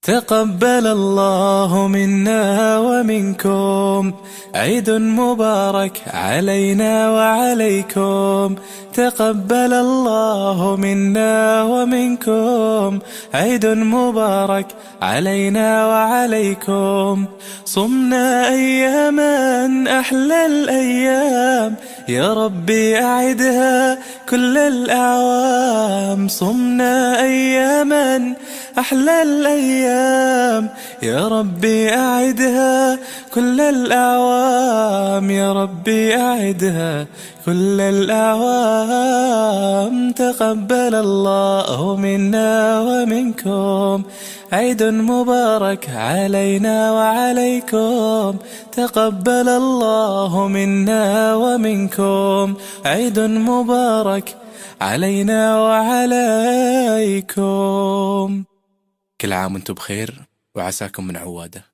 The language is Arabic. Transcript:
تقبل الله منا ومنكم، عيد مبارك علينا وعليكم. تقبل الله منا ومنكم، عيد مبارك علينا وعليكم. صمنا أياما أحلى الأيام، يا ربي أعدها كل الأعوام. صمنا أياما أحلى الأيام، يا ربي أعدها كل الأعوام. يا ربي أعدها كل الأعوام. تقبل الله منا ومنكم، عيد مبارك علينا وعليكم. تقبل الله منا ومنكم، عيد مبارك علينا وعليكم. كل عام وانتم بخير وعساكم من عوادة.